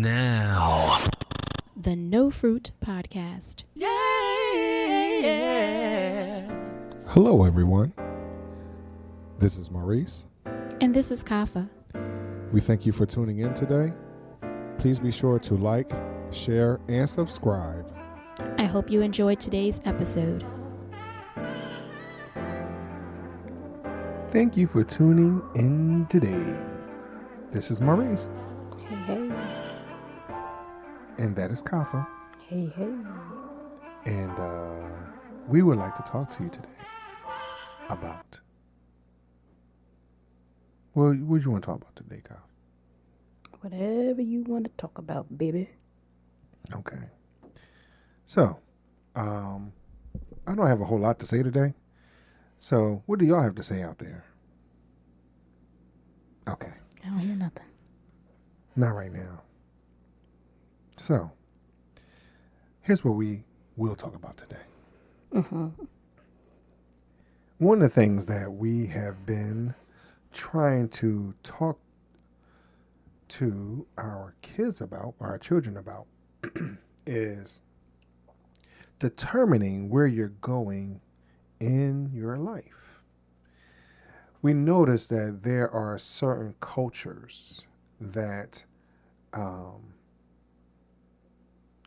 Now, the No Fruit Podcast. yeah. Hello, everyone. This is Maurice. And this is Kafa. We thank you for tuning in today. Please be sure to like, share, and subscribe. I hope you enjoyed today's episode. Thank you for tuning in today. This is Maurice. Hey, hey. And that is Kafa. Hey, hey. And we would like to talk to you today about... Well, what do you want to talk about today, Kafa? Whatever you want to talk about, baby. Okay. So, I don't have a whole lot to say today. So, what do y'all have to say out there? Okay. I don't hear nothing. Not right now. So, here's what we will talk about today. Mm-hmm. One of the things that we have been trying to talk to our kids about, or our children about, is determining where you're going in your life. We notice that there are certain cultures that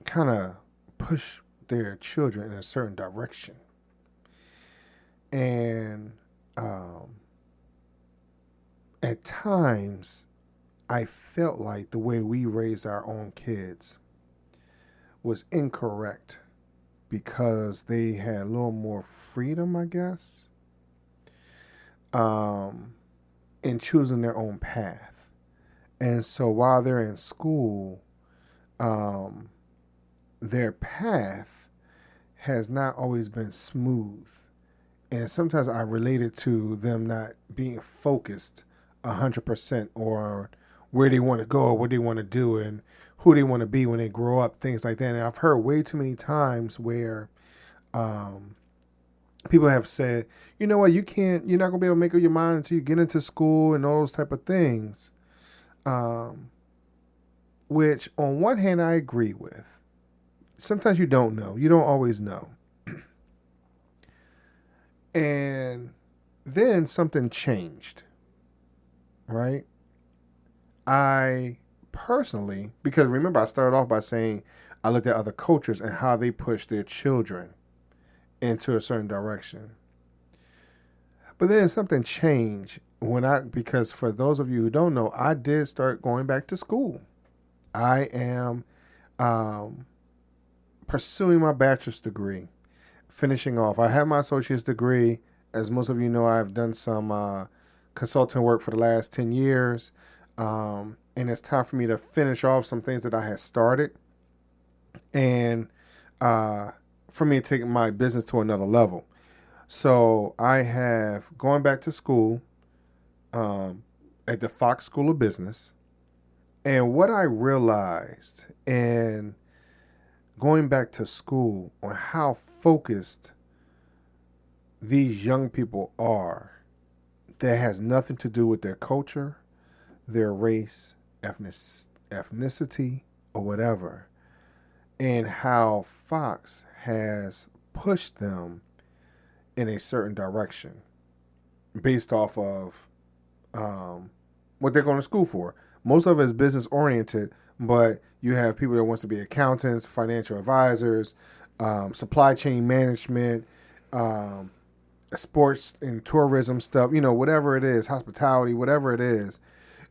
kind of push their children in a certain direction. And at times, I felt like the way we raised our own kids was incorrect because they had a little more freedom, I guess, in choosing their own path. And so while they're in school, their path has not always been smooth. And sometimes I relate it to them not being focused 100% on where they want to go or what they want to do and who they want to be when they grow up, things like that. And I've heard way too many times where people have said, you know what, you're not going to be able to make up your mind until you get into school and all those type of things. Which on one hand, I agree with. Sometimes you don't know. You don't always know. And then something changed, right? I personally, because remember I started off by saying I looked at other cultures and how they push their children into a certain direction. But then something changed because for those of you who don't know, I did start going back to school. I am pursuing my bachelor's degree, finishing off. I have my associate's degree. As most of you know, I've done some consulting work for the last 10 years. And it's time for me to finish off some things that I had started and for me to take my business to another level. So I have going back to school at the Fox School of Business. And what I realized in going back to school on how focused these young people are, that has nothing to do with their culture, their race, ethnicity, or whatever, and how Fox has pushed them in a certain direction based off of what they're going to school for. Most of it is business oriented, but you have people that wants to be accountants, financial advisors, supply chain management, sports and tourism stuff, whatever it is, hospitality, whatever it is.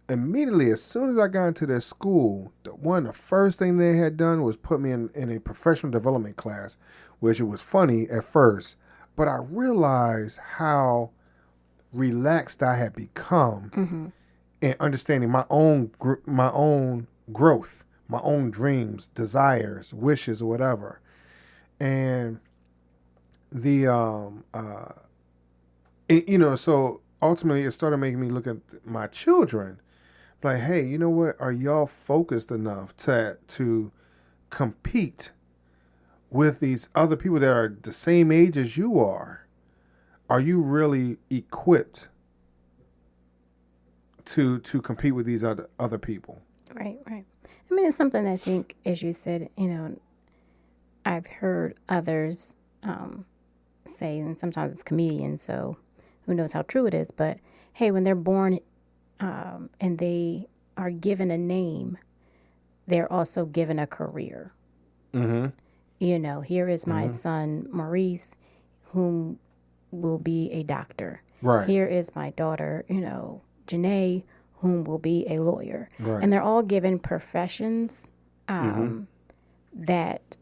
Immediately, as soon as I got into their school, the first thing they had done was put me in a professional development class, which it was funny at first, but I realized how relaxed I had become in understanding my own growth, my own dreams, desires, wishes, or whatever. And so ultimately it started making me look at my children like, hey, you know what? Are y'all focused enough to compete with these other people that are the same age as you are? Are you really equipped to compete with these other people? Right. I mean, And it's something I think, as you said, I've heard others say, and sometimes it's comedians, so who knows how true it is, but hey, when they're born and they are given a name, they're also given a career. Mm-hmm. Here is my son, Maurice, whom will be a doctor. Right. Here is my daughter, Janae, whom will be a lawyer. Right. And they're all given professions that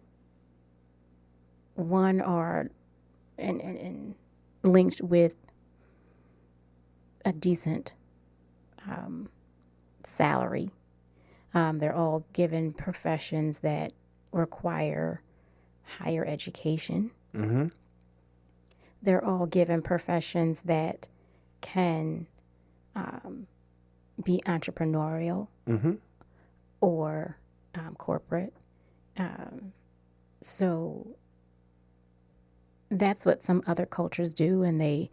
one are and linked with a decent salary. They're all given professions that require higher education. Mm-hmm. They're all given professions that can be entrepreneurial or corporate. So that's what some other cultures do, and they,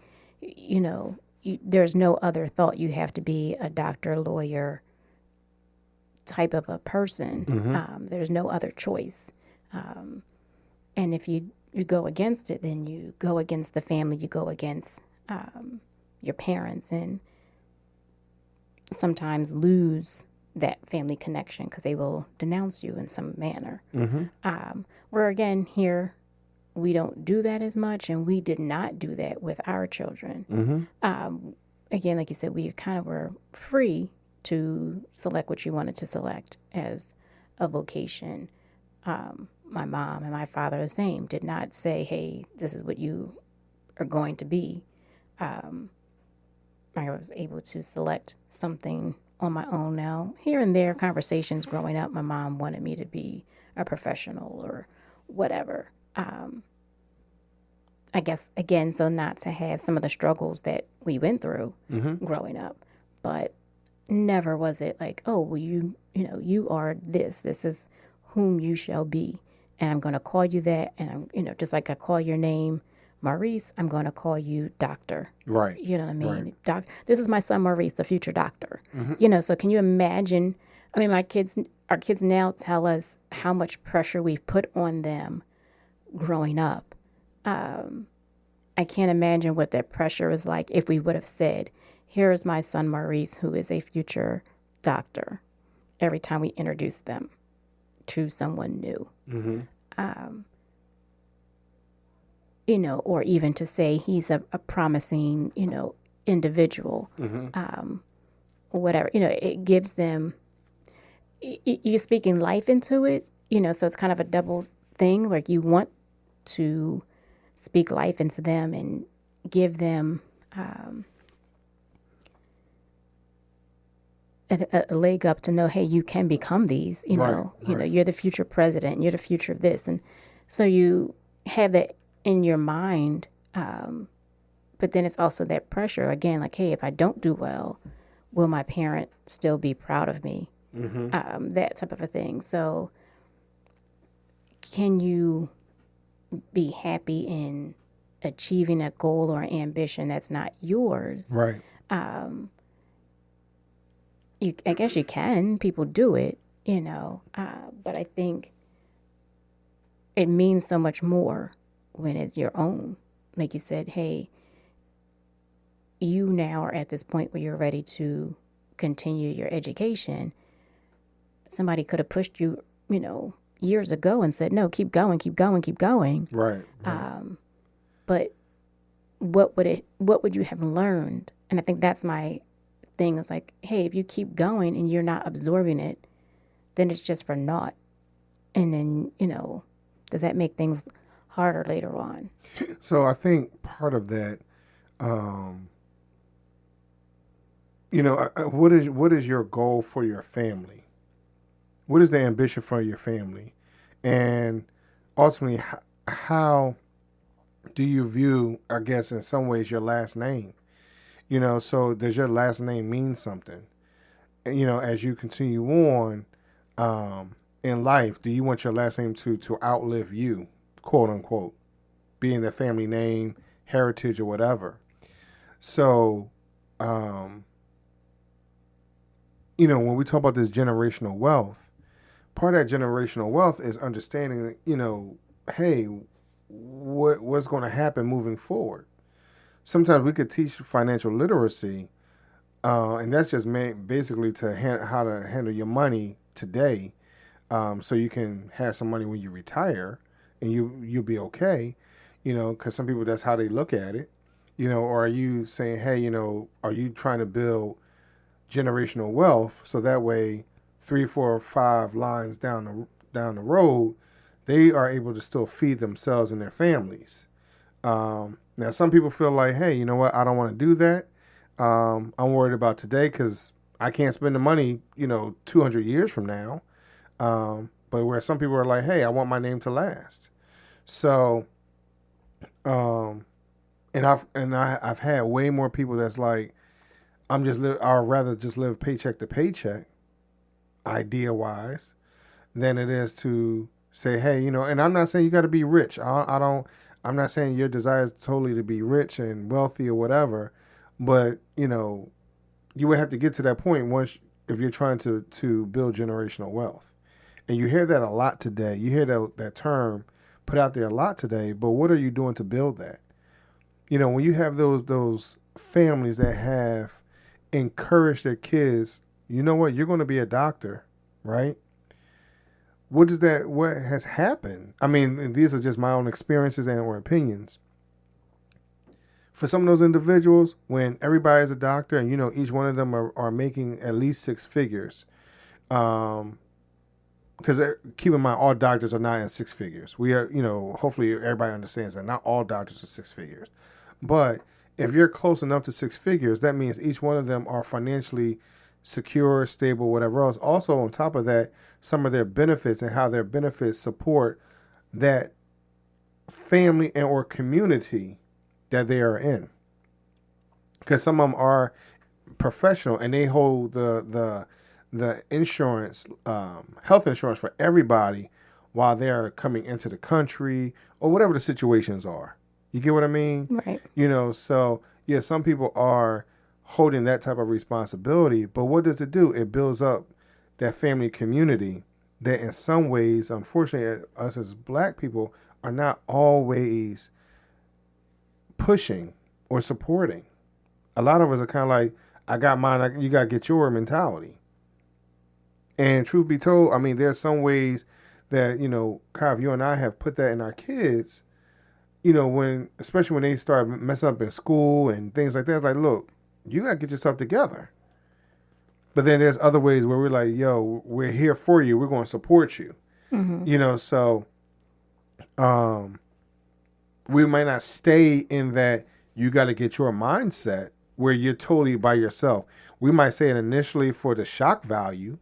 there's no other thought. You have to be a doctor, lawyer type of a person. There's no other choice. And if you go against it, then you go against the family, you go against your parents, and sometimes lose that family connection because they will denounce you in some manner. Where again, here, we don't do that as much, and we did not do that with our children. Again, like you said, we kind of were free to select what you wanted to select as a vocation. My mom and my father, the same, did not say, hey, this is what you are going to be. I was able to select something on my own now. Here and there, conversations growing up, my mom wanted me to be a professional or whatever. I guess, again, so not to have some of the struggles that we went through growing up. But never was it like, oh, well, you are this. This is whom you shall be. And I'm going to call you that. And I'm, just like I call your name Maurice, I'm going to call you doctor. Right. You know what I mean? Right. This is my son Maurice, the future doctor. So can you imagine? I mean, our kids now tell us how much pressure we've put on them growing up. I can't imagine what that pressure was like if we would have said, here is my son Maurice, who is a future doctor, every time we introduce them to someone new. Or even to say he's a promising, individual, whatever, it gives them, you're speaking life into it, so it's kind of a double thing, like you want to speak life into them and give them a leg up to know, hey, you can become these, you're the future president, you're the future of this. And so you have that in your mind, but then it's also that pressure, again, like, hey, if I don't do well, will my parent still be proud of me? That type of a thing. So can you be happy in achieving a goal or an ambition that's not yours? Right. I guess you can. People do it, but I think it means so much more when it's your own. Like you said, hey, you now are at this point where you're ready to continue your education. Somebody could have pushed you, years ago and said, no, keep going, keep going, keep going. Right. But what would you have learned? And I think that's my thing. It's like, hey, if you keep going and you're not absorbing it, then it's just for naught. And then, does that make things harder later on? So I think part of that, what is your goal for your family? What is the ambition for your family? And ultimately, how do you view, I guess, in some ways, your last name? So does your last name mean something? As you continue on in life, do you want your last name to outlive you, quote unquote, being the family name, heritage, or whatever? So, when we talk about this generational wealth, part of that generational wealth is understanding, hey, what's going to happen moving forward. Sometimes we could teach financial literacy, and that's just basically how to handle your money today, so you can have some money when you retire, and you'll be okay, because some people, that's how they look at it, or are you saying, hey, are you trying to build generational wealth so that way 3, 4, or 5 lines down the road, they are able to still feed themselves and their families. Now, some people feel like, hey, you know what? I don't want to do that. I'm worried about today because I can't spend the money, 200 years from now. But where some people are like, hey, I want my name to last. So, and I've had way more people that's like, I'd rather just live paycheck to paycheck, idea wise, than it is to say, hey, and I'm not saying you got to be rich. I'm not saying your desire is totally to be rich and wealthy or whatever, but, you would have to get to that point if you're trying to build generational wealth. And you hear that a lot today. You hear that term put out there a lot today, but what are you doing to build that? When you have those families that have encouraged their kids, you know what, you're going to be a doctor, right? What has happened? I mean, these are just my own experiences and or opinions. For some of those individuals, when everybody's a doctor and, each one of them are making at least 6 figures, because keep in mind, all doctors are not in 6 figures. We are, hopefully everybody understands that not all doctors are 6 figures. But if you're close enough to 6 figures, that means each one of them are financially secure, stable, whatever else. Also, on top of that, some of their benefits and how their benefits support that family and or community that they are in. Because some of them are professional and they hold the insurance, health insurance for everybody while they're coming into the country or whatever the situations are. You get what I mean? Right. So yeah, some people are holding that type of responsibility, but what does it do? It builds up that family community that in some ways, unfortunately, us as Black people are not always pushing or supporting. A lot of us are kind of like, I got mine, you got to get your mentality. And truth be told, I mean, there's some ways that, Kav, you and I have put that in our kids, especially when they start messing up in school and things like that. It's like, look, you got to get yourself together. But then there's other ways where we're like, yo, we're here for you. We're going to support you. Mm-hmm. So we might not stay in that you got to get your mindset where you're totally by yourself. We might say it initially for the shock value.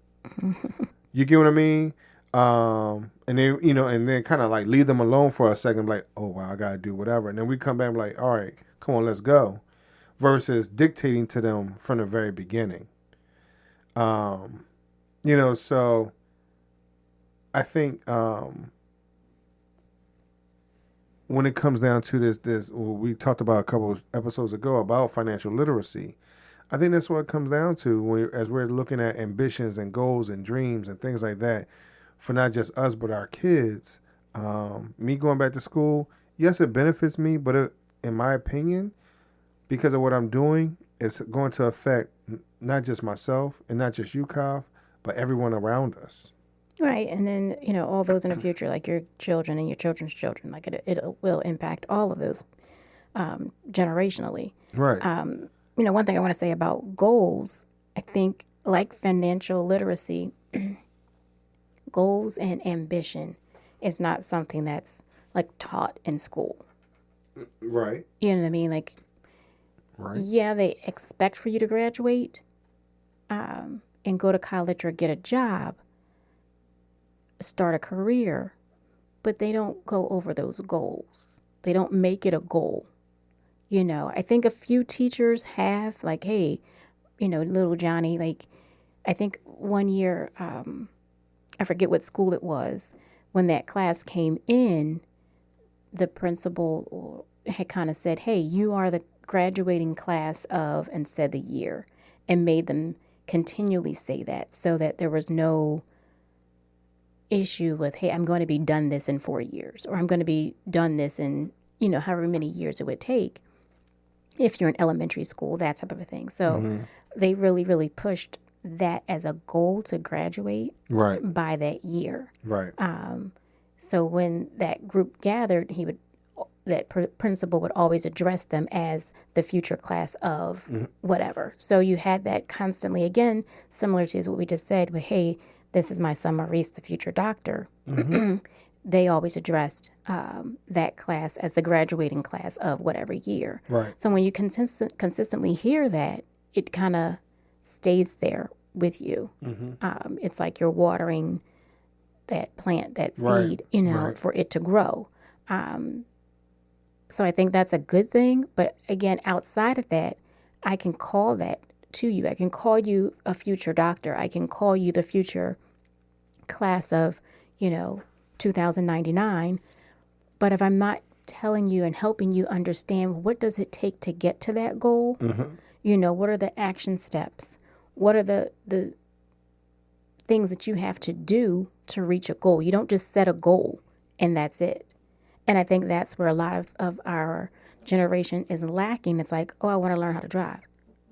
You get what I mean? And then, and then kind of like leave them alone for a second, like, oh, wow, I got to do whatever. And then we come back and be like, all right, come on, let's go. Versus dictating to them from the very beginning. So I think when it comes down to this, we talked about a couple of episodes ago about financial literacy. I think that's what it comes down to as we're looking at ambitions and goals and dreams and things like that for not just us, but our kids. Me going back to school, yes, it benefits me, but in my opinion, because of what I'm doing, it's going to affect not just myself and not just you, Kav, but everyone around us. Right. And then, all those in the future, like your children and your children's children, like it will impact all of those generationally. Right. One thing I want to say about goals, I think like financial literacy, goals and ambition is not something that's like taught in school. Right. You know what I mean? Like, right. Yeah, they expect for you to graduate and go to college or get a job, start a career, but they don't go over those goals. They don't make it a goal. I think a few teachers have, like, hey, little Johnny, like, I think one year, I forget what school it was, when that class came in, the principal had kind of said, hey, you are the graduating class of, and said the year, and made them continually say that so that there was no issue with, hey, I'm going to be done this in 4 years, or I'm going to be done this in, however many years it would take if you're in elementary school, that type of a thing. So they really, really pushed that as a goal to graduate by that year. Right. So when that group gathered, that principal would always address them as the future class of whatever. So you had that constantly, again, similar to what we just said, with, hey, this is my son Maurice, the future doctor. They always addressed that class as the graduating class of whatever year. Right. So when you consistently hear that, it kind of stays there with you. It's like you're watering that plant, that seed, for it to grow. So I think that's a good thing. But again, outside of that, I can call that to you. I can call you a future doctor. I can call you the future class of, 2099. But if I'm not telling you and helping you understand what does it take to get to that goal, what are the action steps? What are the things that you have to do to reach a goal? You don't just set a goal and that's it. And I think that's where a lot of our generation is lacking. It's like, oh, I want to learn how to drive.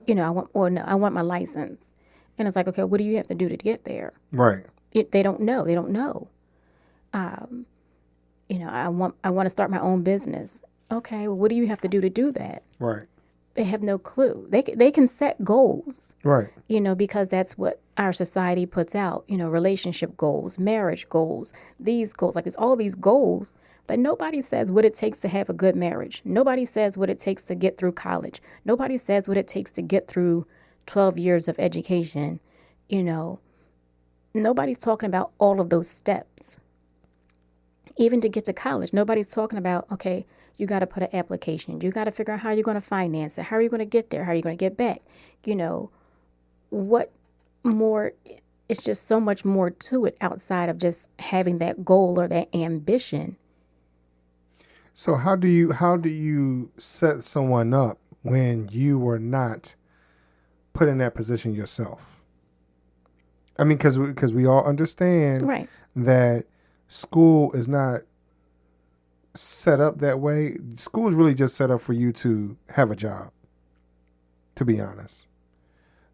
I want my license. And it's like, okay, what do you have to do to get there? Right. They don't know. They don't know. I want to start my own business. Okay, well, what do you have to do to do that? Right. They have no clue. They can set goals. Right. Because that's what our society puts out. Relationship goals, marriage goals, these goals. Like, there's all these goals. But nobody says what it takes to have a good marriage. Nobody says what it takes to get through college. Nobody says what it takes to get through 12 years of education. Nobody's talking about all of those steps. Even to get to college, nobody's talking about, okay, you got to put an application. You got to figure out how you're going to finance it. How are you going to get there? How are you going to get back? What more? It's just so much more to it outside of just having that goal or that ambition. So how do you set someone up when you were not put in that position yourself? I mean, because we all understand that school is not set up that way. School is really just set up for you to have a job, to be honest.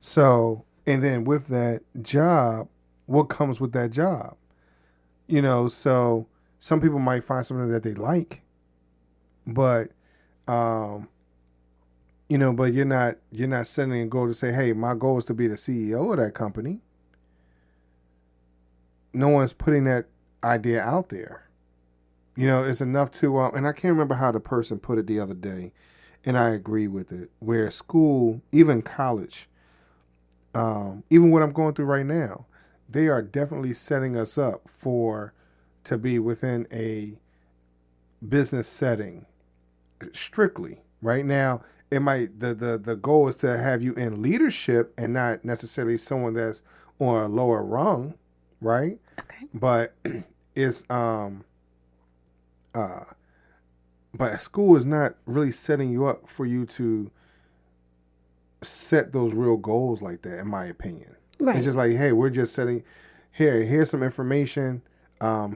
So, and then with that job, what comes with that job? So some people might find something that they like. But, but you're not setting a goal to say, hey, my goal is to be the CEO of that company. No one's putting that idea out there. It's enough to, and I can't remember how the person put it the other day, and I agree with it, where school, even college, even what I'm going through right now, they are definitely setting us up to be within a business setting. Strictly right now, it might the goal is to have you in leadership and not necessarily someone that's on a lower rung, right? Okay. But it's but school is not really setting you up for you to set those real goals like that, in my opinion. Right. It's just like, hey, we're just setting here's some information.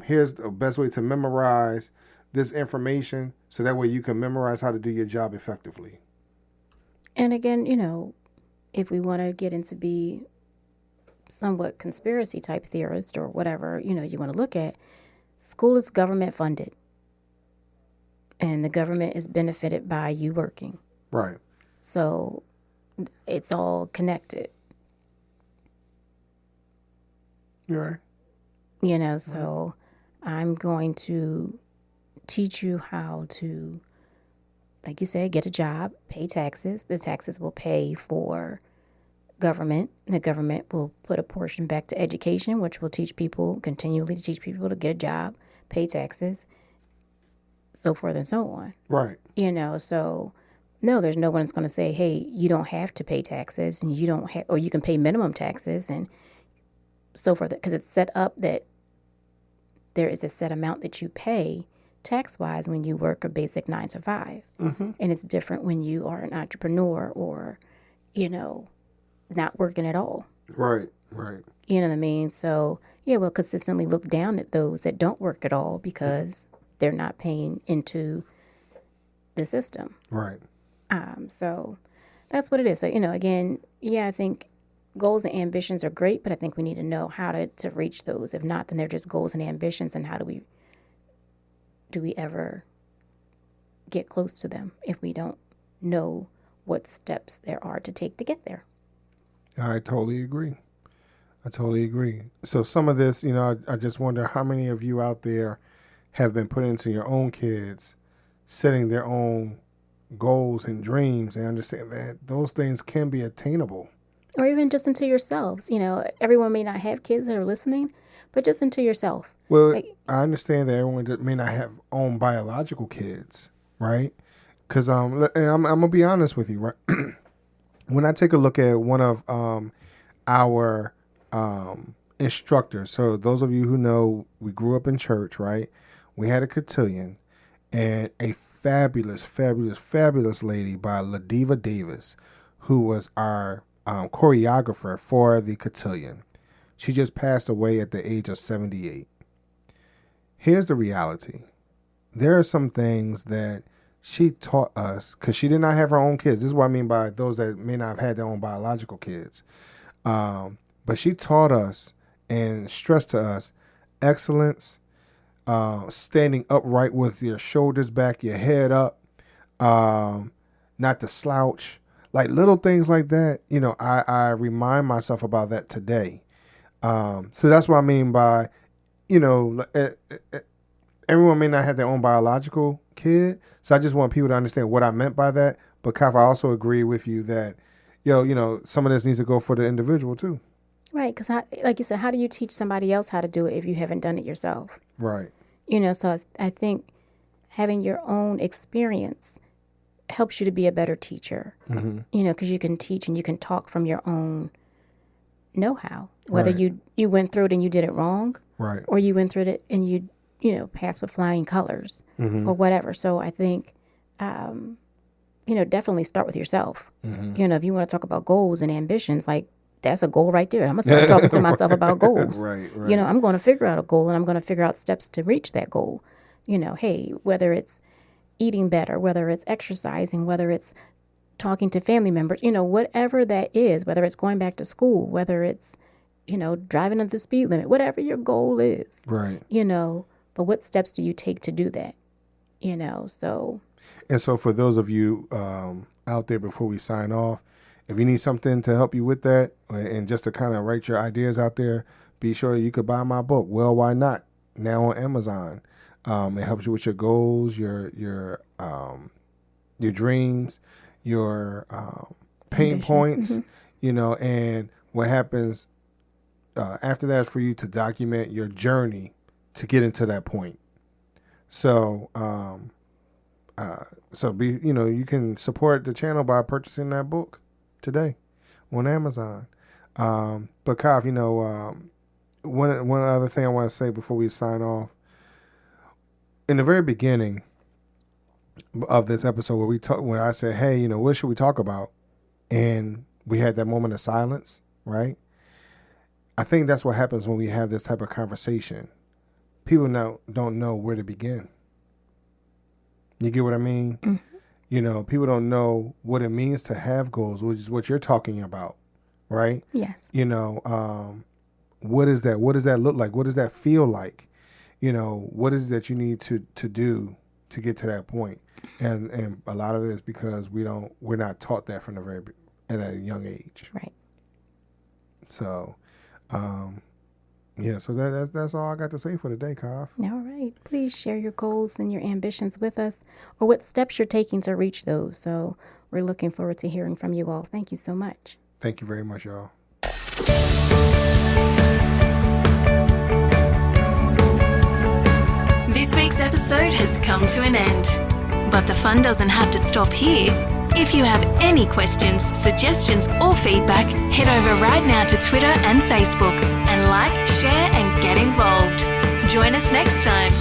Here's the best way to memorize this information, so that way you can memorize how to do your job effectively. And again, if we want to get into be somewhat conspiracy type theorist or whatever, you want to look at, school is government funded. And the government is benefited by you working. Right. So it's all connected. You're right. So I'm going to teach you how to, like you said, get a job, pay taxes. The taxes will pay for government. The government will put a portion back to education, which will continually teach people to get a job, pay taxes, so forth and so on. Right. So no, there's no one that's going to say, hey, you don't have to pay taxes and you don't have, or you can pay minimum taxes and so forth, because it's set up that there is a set amount that you pay tax-wise when you work a basic 9 to 5. And it's different when you are an entrepreneur or, not working at all. Right. Right. You know what I mean? So, yeah, we'll consistently look down at those that don't work at all because they're not paying into the system. Right. So that's what it is. So, again, I think goals and ambitions are great, but I think we need to know how to reach those. If not, then they're just goals and ambitions, and how do we ever get close to them if we don't know what steps there are to take to get there? I totally agree. So some of this, I just wonder how many of you out there have been put into your own kids, setting their own goals and dreams, and understand that those things can be attainable. Or even just into yourselves. Everyone may not have kids that are listening, but just into yourself. Well, I understand that everyone may not have own biological kids, right? Because I'm gonna be honest with you, right? When I take a look at one of our instructors, so those of you who know, we grew up in church, right? We had a cotillion, and a fabulous, fabulous, fabulous lady by Ladiva Davis, who was our choreographer for the cotillion. She just passed away at the age of 78. Here's the reality. There are some things that she taught us, because she did not have her own kids. This is what I mean by those that may not have had their own biological kids. But she taught us and stressed to us excellence, standing upright with your shoulders back, your head up, not to slouch, like little things like that. I remind myself about that today. So that's what I mean by, everyone may not have their own biological kid. So I just want people to understand what I meant by that. But Kaf, I also agree with you that, some of this needs to go for the individual too. Right, because like you said, how do you teach somebody else how to do it if you haven't done it yourself? Right. So I think having your own experience helps you to be a better teacher. Mm-hmm. Because you can teach and you can talk from your own know-how. Whether you went through it and you did it wrong, right, or you went through it and you passed with flying colors, or whatever. So I think, definitely start with yourself. Mm-hmm. If you want to talk about goals and ambitions, like, that's a goal right there. I'm going to start talking to myself about goals. Right. I'm going to figure out a goal, and I'm going to figure out steps to reach that goal. Hey, whether it's eating better, whether it's exercising, whether it's talking to family members, whatever that is, whether it's going back to school, whether it's, driving under the speed limit, whatever your goal is. Right. But what steps do you take to do that? So. And so for those of you out there, before we sign off, if you need something to help you with that, and just to kind of write your ideas out there, be sure you could buy my book, Well, Why Not? Now on Amazon. It helps you with your goals, your dreams, your pain points, and what happens after that is for you to document your journey to get into that point. So, you can support the channel by purchasing that book today on Amazon. But Kaf, one other thing I want to say before we sign off. In the very beginning of this episode, when I said, "Hey, what should we talk about?" and we had that moment of silence, right? I think that's what happens when we have this type of conversation. People now don't know where to begin. You get what I mean? Mm-hmm. People don't know what it means to have goals, which is what you're talking about, right? Yes. What is that? What does that look like? What does that feel like? What is it that you need to do to get to that point? And a lot of it is because we're not taught that from at a young age. Right. So, so that's all I got to say for today, Kaf. All right. Please share your goals and your ambitions with us, or what steps you're taking to reach those. So we're looking forward to hearing from you all. Thank you so much. Thank you very much, y'all. This week's episode has come to an end, but the fun doesn't have to stop here. If you have any questions, suggestions, or feedback, head over right now to Twitter and Facebook and like, share, and get involved. Join us next time.